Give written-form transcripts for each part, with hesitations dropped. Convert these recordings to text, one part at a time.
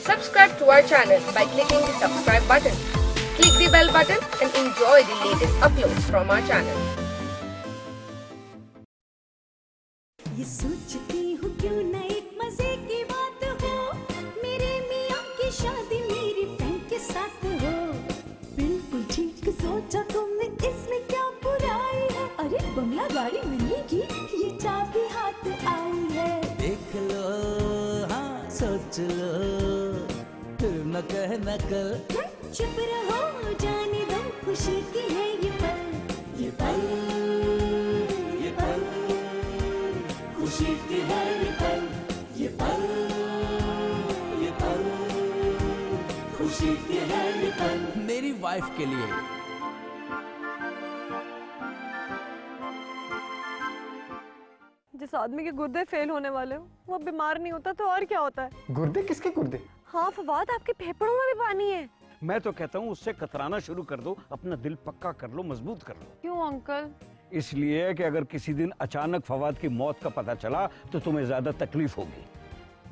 Subscribe to our channel by clicking the subscribe button. Click the bell button and enjoy the latest uploads from our channel. ये सोचती हूँ क्यों न एक मजे की बात हो, मेरे मियाँ की शादी मेरी फ्रेंड के साथ हो। बिल्कुल ठीक सोचा तुमने, इसमें क्या बुराई है। अरे बंगला गाड़ी मिलने की ये चाबी हाथ आई है। देख लो हाँ सोच लो, फिर न कहना कल। चुप रहो जाने दो, खुशी की है ये पल, ये पल, ये पल, खुशी की है ये पल, ये पल, ये पल, खुशी की है ये पल। मेरी वाइफ के लिए। जिस आदमी के गुर्दे फेल होने वाले हो वो बीमार नहीं होता तो और क्या होता है। गुर्दे? किसके गुर्दे? हाँ फवाद, आपके फेफड़ों में भी पानी है। मैं तो कहता हूँ उससे कतराना शुरू कर दो, अपना दिल पक्का कर लो, मजबूत कर लो। क्यों अंकल? इसलिए कि अगर किसी दिन अचानक फवाद की मौत का पता चला तो तुम्हें ज्यादा तकलीफ होगी।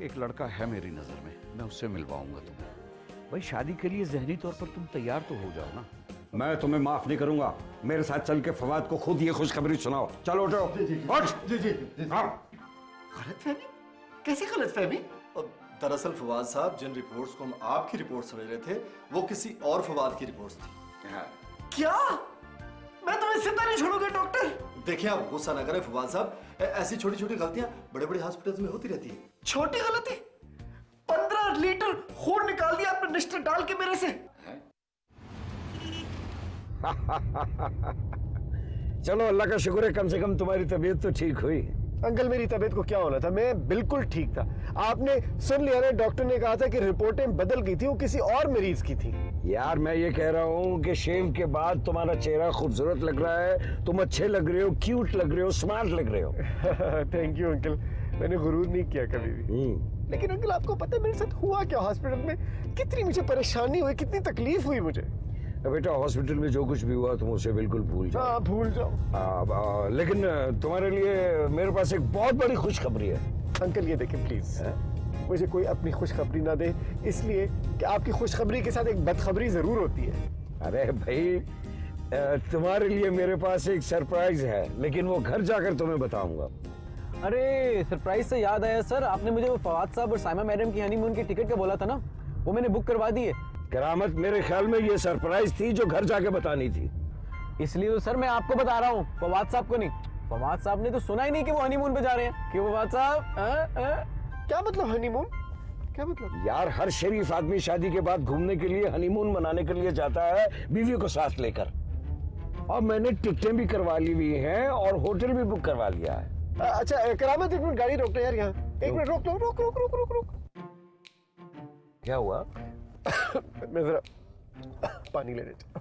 एक लड़का है मेरी नजर में, मैं उससे मिलवाऊंगा तुम्हें। भाई शादी के लिए जहनी तौर पर तुम तैयार तो हो जाओ ना। मैं तुम्हें माफ नहीं करूंगा। मेरे साथ चल के फवाद को खुद ये खुशखबरी सुनाओ। चलो उठो। जी जी जी। हाँ। गलतफहमी? कैसी गलतफहमी? दरअसल फवाद साहब, जिन रिपोर्ट्स को हम आपकी रिपोर्ट समझ रहे थे वो किसी और फवाद की रिपोर्ट्स थी। क्या? मैं तुम्हें जिंदा नहीं छोड़ूंगा डॉक्टर। देखिए आप गुस्सा ना करें फवाद साहब, ऐसी छोटी छोटी गलतियां बड़े बड़े हॉस्पिटल्स में होती रहती है। छोटी गलती? 15 लीटर खून निकाल दिया आपने निस्टर डाल के मेरे से। चलो अल्लाह का शुक्र है, कम से कम तुम्हारी तबीयत तो ठीक हुई। अंकल मेरी तबीयत को क्या होना था, मैं बिल्कुल ठीक था। आपने सुन लिया ना, डॉक्टर ने कहा था कि रिपोर्टें बदल गई थी, वो किसी और मरीज की थी। यार मैं ये कह रहा हूँ कि शेव के बाद तुम्हारा चेहरा खूबसूरत लग रहा है, तुम अच्छे लग रहे हो, क्यूट लग रहे हो, स्मार्ट लग रहे हो। थैंक यू अंकल, मैंने गुरूर नहीं किया कभी भी। लेकिन अंकल आपको पता है मेरे साथ हुआ क्या हॉस्पिटल में? कितनी मुझे परेशानी हुई, कितनी तकलीफ हुई मुझे। बेटा हॉस्पिटल में जो कुछ भी हुआ तुम उसे बिल्कुल भूल जाओ। हाँ भूल जाओ। लेकिन तुम्हारे लिए मेरे पास एक बहुत बड़ी खुशखबरी है। अंकल ये देखें प्लीज, मुझे कोई अपनी खुशखबरी ना दे, इसलिए कि आपकी खुशखबरी के साथ एक बदखबरी जरूर होती है। अरे भाई तुम्हारे लिए मेरे पास एक सरप्राइज है, लेकिन वो घर जाकर तुम्हें बताऊंगा। अरे सरप्राइज से याद आया सर, आपने मुझे वो फवाद साहब और साइमा मैडम की हनीमून की टिकट का बोला था ना, वो मैंने बुक करवा दी है। करामत, मेरे ख्याल में ये सरप्राइज थी जो घर जाके बतानी थी। इसलिए तो सर मैं आपको बता रहा हूँ, फवाद साहब को नहीं। फवाद साहब ने तो सुना ही नहीं कि वो हनीमून पे जा रहे हैं। क्यों फवाद साहब? क्या मतलब हनीमून? क्या मतलब? यार हर शरीफ आदमी शादी के बाद घूमने के लिए, हनीमून मनाने के लिए जाता है बीवी को साथ लेकर। और मैंने टिकटें भी करवा ली हुई हैं और होटल भी बुक करवा लिया है। अच्छा करामत, एक मिनट गाड़ी रोक लो यार यहाँ। एक मिनट रोक लो, रोक रोक रोक रोक रोक। क्या हुआ? मैं जरा पानी ले लेता।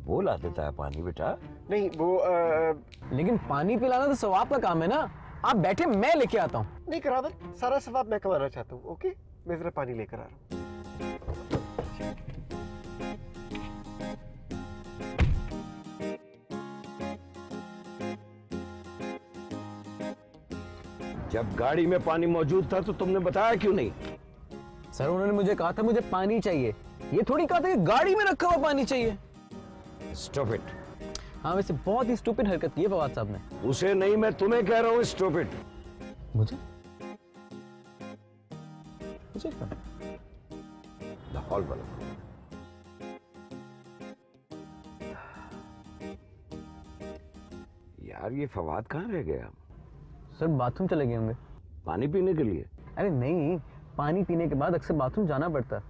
वो ला देता है पानी बेटा। नहीं वो लेकिन पानी पिलाना तो सवाब का काम है ना। आप बैठे, मैं लेके आता हूँ। नहीं करावत, सारा सवाब मैं कमाना चाहता हूँ। ओके मैं जरा पानी लेकर आ रहा हूँ। जब गाड़ी में पानी मौजूद था तो तुमने बताया क्यों नहीं? सर उन्होंने मुझे कहा था मुझे पानी चाहिए, ये थोड़ी कहा था कि गाड़ी में रखा हुआ पानी चाहिए। Stop it. हाँ वैसे बहुत ही स्टूपिड हरकत की है फवाद साहब ने। उसे नहीं, मैं तुम्हें कह रहा हूँ स्टॉप इट। मुझे क्या? हॉल वाला यार, ये फवाद कहाँ रह गया? सर बाथरूम चले गए होंगे। पानी पीने के लिए? अरे नहीं, पानी पीने के बाद अक्सर बाथरूम जाना पड़ता है।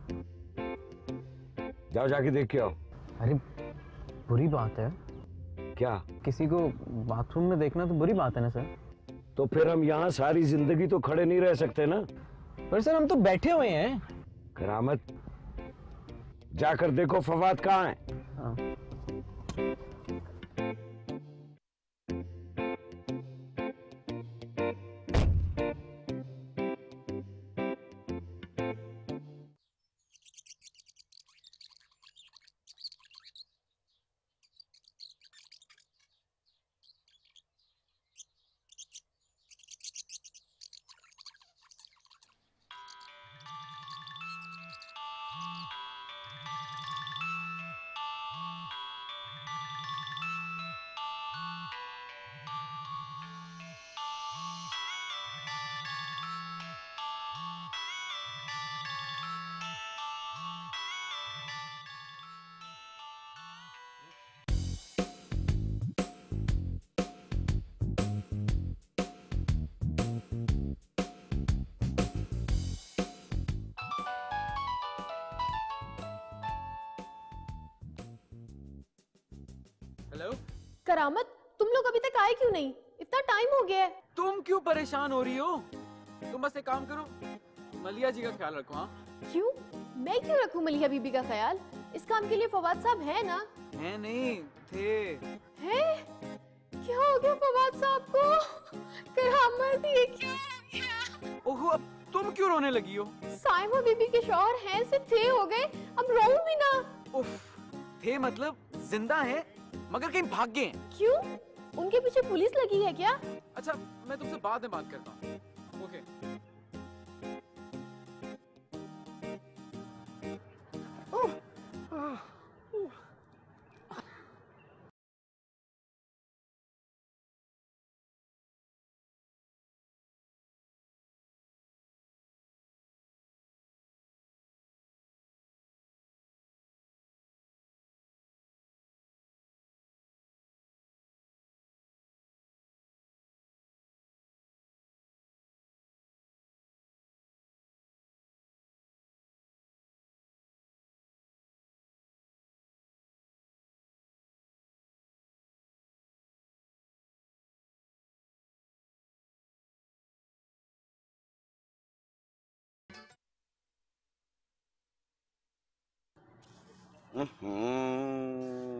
जाओ जाके देख के आओ। अरे बुरी बात है। क्या? किसी को बाथरूम में देखना तो बुरी बात है ना सर। तो फिर हम यहाँ सारी जिंदगी तो खड़े नहीं रह सकते ना। पर सर हम तो बैठे हुए हैं। करामत, जाकर देखो फवाद कहाँ है। हाँ। हेलो। करामत, तुम लोग अभी तक आए क्यों नहीं? इतना टाइम हो गया है। तुम क्यों परेशान हो रही हो? तुम बस एक काम करो, मलिया जी का ख्याल रखो। हाँ। क्यों? मैं क्यों रखूं मलिहा बीबी का ख्याल? इस काम के लिए फवाद साहब है ना? है नहीं थे। है? क्या हो गया फवाद साहब को? करामत, ये क्या हो गया? ओहो, अब तुम क्यों रोने लगी हो? साइमा बीबी के शौहर हैं से थे हो गए, अब रोऊं भी ना। उफ, थे मतलब जिंदा है मगर कहीं भाग गए हैं। क्यों? उनके पीछे पुलिस लगी है क्या? अच्छा, मैं तुमसे बाद में बात करता हूँ। ओके।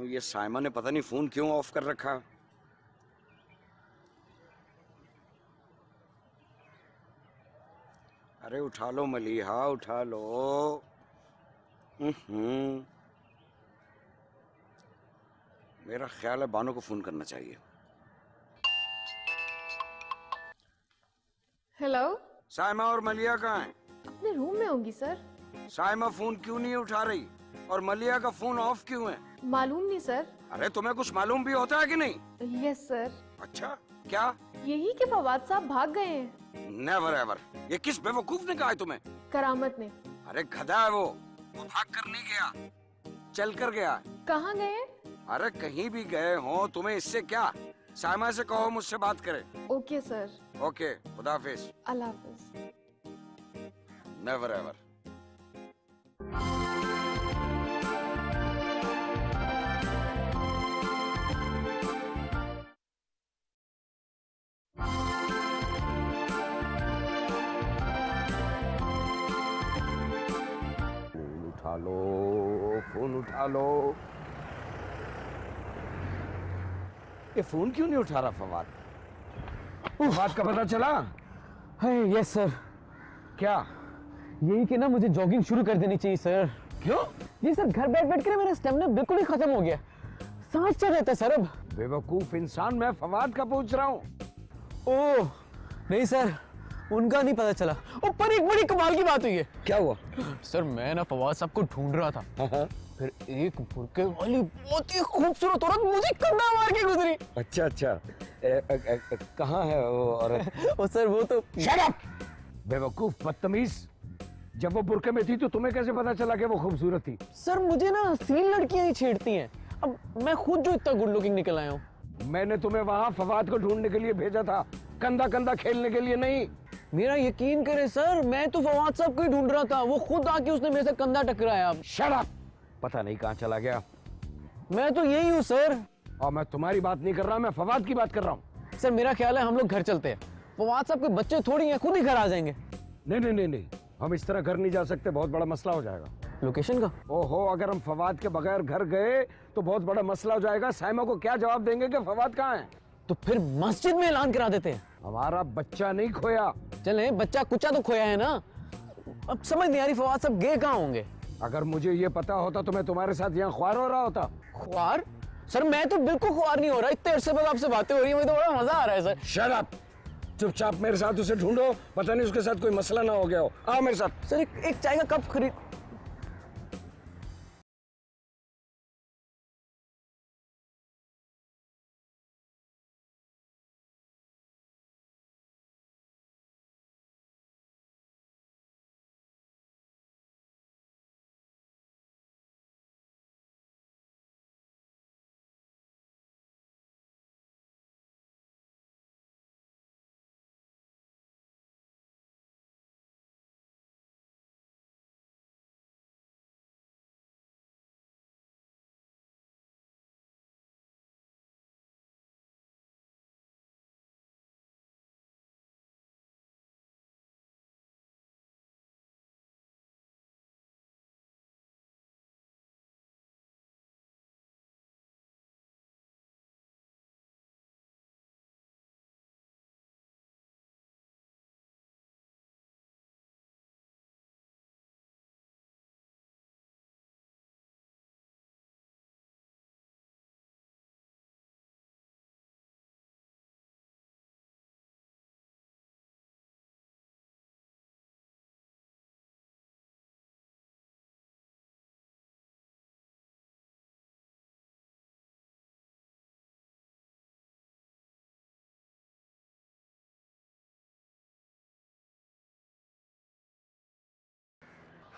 ये साइमा ने पता नहीं फोन क्यों ऑफ कर रखा। अरे उठा लो मलिहा, उठा लो। मेरा ख्याल है बानो को फोन करना चाहिए। हेलो। साइमा और मलिया कहाँ हैं? अपने रूम में होंगी सर। साइमा फोन क्यों नहीं उठा रही और मलिया का फोन ऑफ क्यों है? मालूम नहीं सर। अरे तुम्हें कुछ मालूम भी होता है कि नहीं? Yes sir. अच्छा, क्या? यही कि फवाद साहब भाग गए हैं। Never ever. ये किस बेवकूफ ने कहा है तुम्हें? करामत ने। अरे गधा है वो भाग कर नहीं गया, चल कर गया। कहाँ गए? अरे कहीं भी गए हो, तुम्हें इससे क्या? साइमा से कहो मुझसे बात करे। Okay sir. ओके, खुदा हाफिज। अल्लाह हाफिज। Never ever. उठा लो, फोन उठा लो। ये फोन क्यों नहीं उठा रहा फवाद? फवाद का पता चला? Yes sir. क्या? यही कि ना मुझे जॉगिंग शुरू कर देनी चाहिए सर। क्यों? जी सर, घर बैठ बैठ कर मेरा स्टेमिना बिल्कुल ही खत्म हो गया, सांस चढ़ जाता है सर अब। बेवकूफ इंसान, मैं फवाद का पूछ रहा हूँ। ओह नहीं सर, उनका नहीं पता चला। ओ, पर एक बड़ी कमाल की बात हुई है। क्या हुआ? सर मैं ना फवाद साहब को ढूंढ रहा था, फिर एक बुरके वाली बहुत ही खूबसूरत औरत मुझे कंधा मार के गुजरी। अच्छा अच्छा, कहाँ है वो औरत? ओ सर वो तो। Shut up! बेवकूफ, बदतमीज। जब वो बुरके में थी तो तुम्हें कैसे पता चला कि वो खूबसूरत थी? सर मुझे ना हसीन लड़कियां ही छेड़ती हैं, अब मैं खुद जो इतना गुड लुकिंग निकल आया हूँ। मैंने तुम्हें वहाँ फवाद को ढूंढने के लिए भेजा था, कंधा कंधा खेलने के लिए नहीं। मेरा यकीन करे सर, मैं तो फवाद साहब को ही ढूंढ रहा था, वो खुद आके उसने मेरे से कंधा टकराया। Shut up! पता नहीं कहाँ चला गया। मैं तो यही हूँ सर। और मैं तुम्हारी बात नहीं कर रहा, मैं फवाद की बात कर रहा हूँ। सर मेरा ख्याल है हम लोग घर चलते हैं, फवाद साहब के बच्चे थोड़ी हैं, खुद ही घर आ जाएंगे। नहीं नहीं नहीं नहीं, हम इस तरह घर नहीं जा सकते, बहुत बड़ा मसला हो जाएगा। लोकेशन का? ओहो, अगर हम फवाद के बगैर घर गए तो बहुत बड़ा मसला हो जाएगा। साइमा को क्या जवाब देंगे कि फवाद कहाँ है? तो फिर मस्जिद में ऐलान करा देते हैं। हमारा बच्चा नहीं खोया। चले, बच्चा कुचा तो खोया है ना। अब समझ नहीं आ रही फवाद साहब गए कहाँ होंगे। अगर मुझे ये पता होता तो मैं तुम्हारे साथ यहाँ ख्वार हो रहा होता। ख्वार? सर मैं तो बिल्कुल ख्वार नहीं हो रहा, इतने अरसे बाद आपसे बातें हो रही है, मुझे तो बड़ा मजा आ रहा है सर। Shut up! चुपचाप मेरे साथ उसे ढूंढो, पता नहीं उसके साथ कोई मसला ना हो गया हो। आओ मेरे साथ। सर एक चाय का कप खरीद।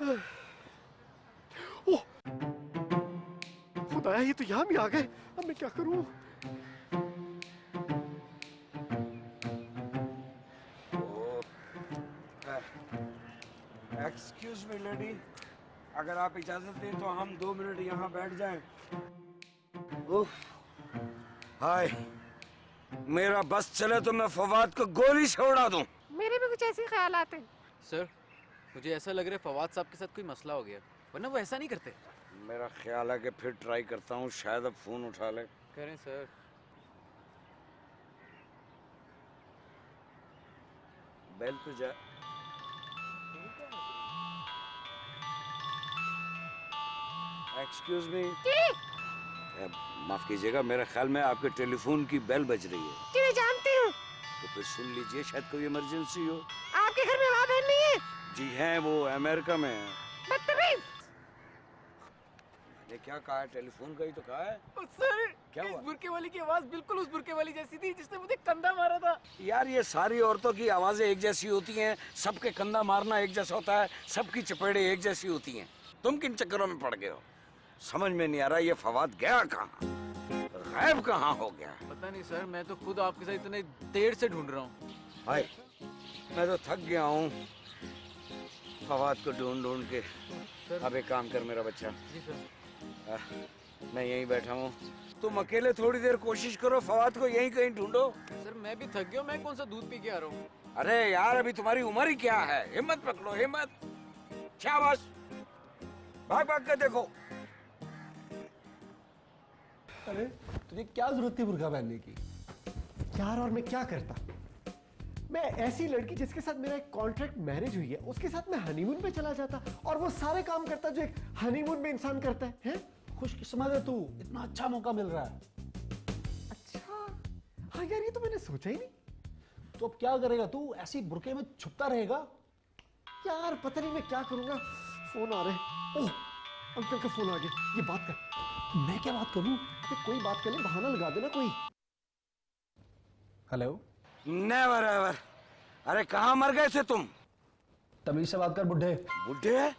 ओह खुदाया, ये तो यहाँ भी आ गए। अब मैं क्या करूं? एक्सक्यूज मी लेडी, अगर आप इजाजत दें तो हम 2 मिनट यहाँ बैठ जाएं। हाय, मेरा बस चले तो मैं फवाद को गोली से उड़ा दूं। मेरे भी कुछ ऐसे ख्याल आते हैं। सर मुझे ऐसा लग रहा है फवाद साहब के साथ कोई मसला हो गया, वरना वो ऐसा नहीं करते। मेरा ख्याल है कि फिर ट्राई करता हूँ, शायद अब फोन उठा ले। करें सर। बेल पे जा। एक्सक्यूज मी, माफ कीजिएगा, मेरे ख्याल में आपके टेलीफोन की बेल बज रही है। जी मैं जानती हूँ। तो फिर सुन लीजिए, शायद कोई इमरजेंसी हो। आपके घर में माँ बहन नहीं है? जी हैं, वो अमेरिका में है। बदतमीज। मैंने क्या कहा है? टेलीफोन का ही तो कहा है। सर क्या इस हुआ? बुरके वाली की आवाज बिल्कुल उस बुरके वाली जैसी थी जिसने मुझे कंधा मारा था। यार ये सारी औरतों की आवाजें एक जैसी होती हैं, सबके कंधा मारना एक जैसा होता है, सबकी चपेड़े एक जैसी होती हैं। तुम किन चक्करों में पड़ गए हो? समझ में नहीं आ रहा, ये फवाद गया कहाँ, गायब कहाँ हो गया? पता नहीं सर, मैं तो खुद आपके साथ इतने देर से ढूंढ रहा हूँ। भाई मैं तो थक गया हूँ फवाद को ढूंढ ढूंढ के। अब एक काम कर मेरा बच्चा, जी सर। मैं यहीं बैठा हूँ, तुम अकेले थोड़ी देर कोशिश करो, फवाद को यहीं कहीं ढूंढो। सर मैं भी थक गया, मैं कौन सा दूध पी के आ रहा हूँ। अरे यार अभी तुम्हारी उम्र ही क्या है, हिम्मत पकड़ो हिम्मत। शाबाश, भाग भाग कर देखो। अरे तुझे क्या जरूरत थी बुर्का पहनने की यार? और मैं क्या करता? मैं ऐसी लड़की जिसके साथ मेरा एक कॉन्ट्रैक्ट मैरिज हुई है, उसके साथ मैं हनीमून पे चला जाता और वो सारे काम करता जो एक हनीमून में इंसान करता है, हैं? खुशकिस्मत है तू, इतना अच्छा मौका मिल रहा है। अच्छा हाँ यार, ये तो मैंने सोचा ही नहीं। तो अब क्या करेगा तू? ऐसी बुरके में छुपता रहेगा? यार पता नहीं मैं क्या करूंगा। फोन आ रहे हैं। ओह अंकल का फोन आ गया, ये बात कर। मैं क्या बात करूं? कोई बात कर ले, बहाना लगा देना कोई। हेलो। Never ever. अरे कहाँ मर गए थे तुम? तमीज से बात कर बुड्ढे। बुड्ढे?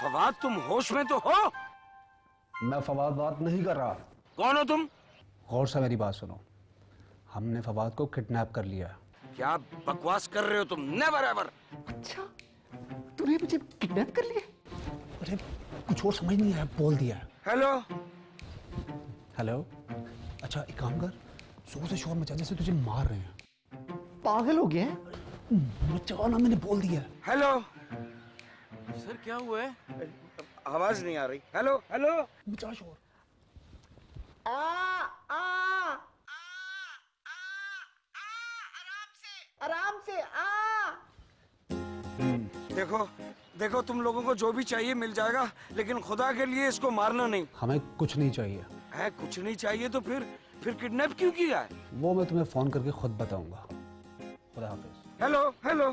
फवाद तुम होश में तो हो? मैं फवाद बात नहीं कर रहा। कौन हो तुम? गौर से मेरी बात सुनो, हमने फवाद को किडनैप कर लिया। क्या बकवास कर रहे हो तुम? Never ever. अच्छा तूने मुझे किडनैप कर लिया? अरे कुछ और समझ नहीं आया, बोल दिया। Hello hello. अच्छा एक काम कर, जोर से शोर मचा जैसे तुझे मार रहे हैं। पागल हो गया है? मचाओ ना, मैंने बोल दिया। हेलो सर क्या हुआ है? आवाज नहीं आ रही। Hello hello. मचा शोर। आराम से देखो देखो, तुम लोगों को जो भी चाहिए मिल जाएगा, लेकिन खुदा के लिए इसको मारना नहीं। हमें कुछ नहीं चाहिए। है कुछ नहीं चाहिए तो फिर किडनैप क्यों किया है? वो मैं तुम्हें फोन करके खुद बताऊंगा। खुदा हाफिज। Hello hello.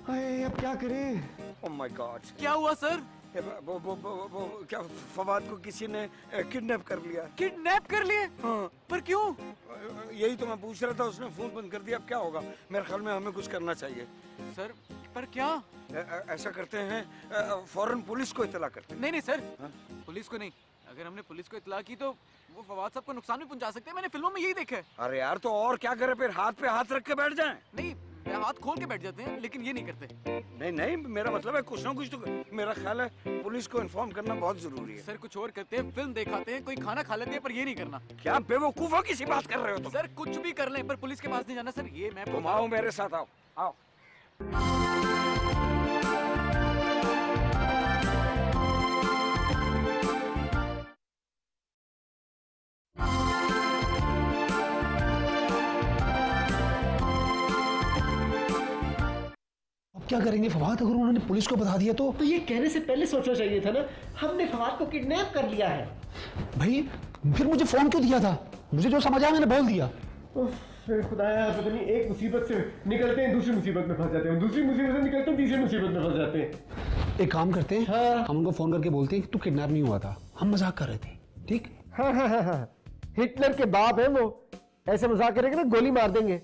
अरे अब क्या करें? Oh my God. क्या हुआ सर? वो क्या फवाद को किसी ने किडनैप कर लिया? किडनैप कर लिए? हाँ। पर क्यों? यही तो मैं पूछ रहा था, उसने फोन बंद कर दिया। अब क्या होगा? मेरे ख्याल में हमें कुछ करना चाहिए। सर पर क्या? ऐसा करते हैं, फौरन पुलिस को इत्तला करते हैं। नहीं नहीं सर, पुलिस को नहीं। अगर हमने पुलिस को इत्तला की तो वो फवाद साहब को नुकसान भी पहुंचा सकते हैं। मैंने फिल्मों में यही देखा है। अरे यार तो और क्या करे, फिर हाथ पे हाथ रख के बैठ जाएं? नहीं, हाथ खोल के बैठ जाते हैं, लेकिन ये नहीं करते। नहीं नहीं, मेरा मतलब है कुछ ना कुछ तो मेरा ख्याल है पुलिस को इन्फॉर्म करना बहुत जरूरी है। सर कुछ और करते हैं, फिल्म दिखाते हैं, कोई खाना खा लेते हैं, पर ये नहीं करना। क्या बेवकूफों की सी बात कर रहे हो तुम? सर कुछ भी कर लें, पर पुलिस के पास नहीं जाना। सर ये मैं तुम आओ मेरे साथ, आओ आओ। क्या करेंगे फवाद? अगर उन्होंने पुलिस को बता दिया तो ये कहने से पहले सोचना चाहिए था ना, हमने फवाद को किडनैप कर लिया है। भाई फिर मुझे फोन क्यों दिया था? मुझे जो समझ आया मैंने बोल दिया। खुदाया पता नहीं, एक मुसीबत से निकलते हैं दूसरी मुसीबत में फंस जाते हैं, दूसरी मुसीबत से निकलते हैं तीसरी मुसीबत में फंस जाते हैं। एक काम करते हैं, हाँ। हम उनको फोन करके बोलते हैं कि तू किडनैप नहीं हुआ था, हम मजाक कर रहे थे। ठीक? हाँ। हिटलर के बाप है वो, ऐसे मजाक करेंगे ना गोली मार देंगे।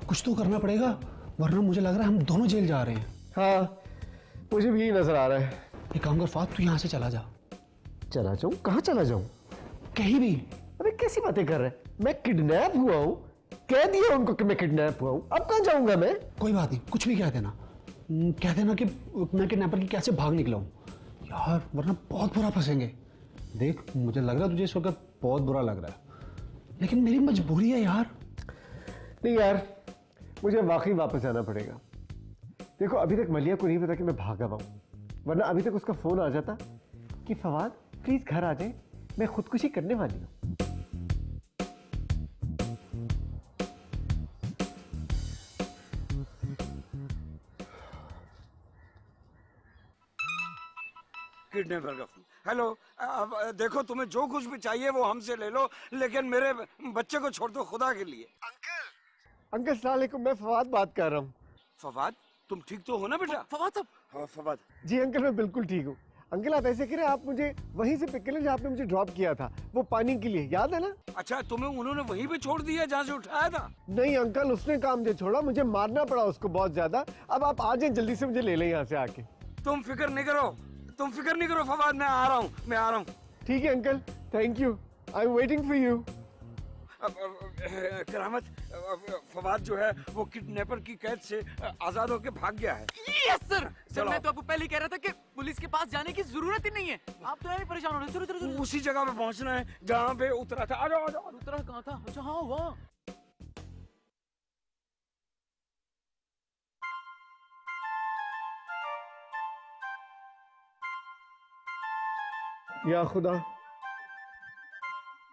कुछ तो करना पड़ेगा, वरना मुझे लग रहा है हम दोनों जेल जा रहे हैं। हाँ मुझे भी नजर आ रहा है। एक काम कर फवाद, तू यहाँ से चला जा। चला जाऊं? कहाँ चला जाऊं? कहीं भी। अबे कैसी बातें कर रहे हैं? मैं किडनैप हुआ हूँ, कह दिया उनको कि मैं किडनैप हुआ हूँ, अब कहाँ जाऊंगा मैं? कोई बात नहीं, कुछ भी कह देना। कह देना कि मैं किडनैपर की कैसे भाग निकला हूँ यार, वरना बहुत बुरा फंसेंगे। देख मुझे लग रहा है तुझे इस वक्त बहुत बुरा लग रहा है, लेकिन मेरी मजबूरी है यार। नहीं यार, मुझे वाकई वापस जाना पड़ेगा। देखो अभी तक मलिया को नहीं पता कि मैं भागा हुआ हूँ, वरना अभी तक उसका फोन आ जाता कि फवाद प्लीज घर आ जाए, मैं खुदकुशी करने वाली हूँ। किडनैपर का फोन। हेलो, देखो तुम्हें जो कुछ भी चाहिए वो हमसे ले लो, लेकिन मेरे बच्चे को छोड़ दो खुदा के लिए। अंकल सलाम अलैकुम, मैं फवाद बात कर रहा हूँ। फवाद तुम ठीक तो हो ना बेटा? फवाद साहब। हाँ फवाद। जी अंकल मैं बिल्कुल ठीक हूँ। अंकल आप ऐसे करें, आप मुझे वहीं से पिक कर लें जहाँ आपने मुझे ड्रॉप किया था, वो पानी के लिए, याद है ना? अच्छा तुम्हें उन्होंने वहीं पे छोड़ दिया जहाँ से उठाया था? नहीं अंकल, उसने काम मुझे छोड़ा, मुझे मारना पड़ा उसको बहुत ज्यादा। अब आप आ जाए जल्दी से, मुझे ले लें यहाँ से आके। तुम फिक्र नहीं करो, तुम फिक्र नहीं करो फवाद, मैं आ रहा हूँ, मैं आ रहा हूँ। ठीक है uncle, thank you, I am waiting for you. Karamat, Fawad जो है वो किडनैपर की कैद से आजाद होकर भाग गया है। Yes sir. सर मैं तो आपको पहले ही कह रहा था कि पुलिस के पास जाने की जरूरत ही नहीं है, आप तो यार परेशान हो रहे हैं। चलो चलो चलो, उसी जगह पे पहुंचना है जहाँ पे उतरा था। आ जाओ आ जाओ। उतरा कहाँ था? अच्छा हाँ वहाँ। या खुदा,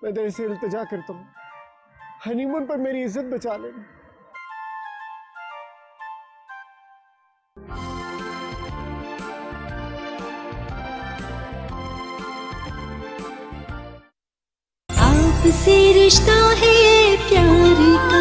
मैं तेरे से इल्तिजा करता हूँ, हनीमून पर मेरी इज्जत बचा ले। आपसे रिश्ता है प्यार का,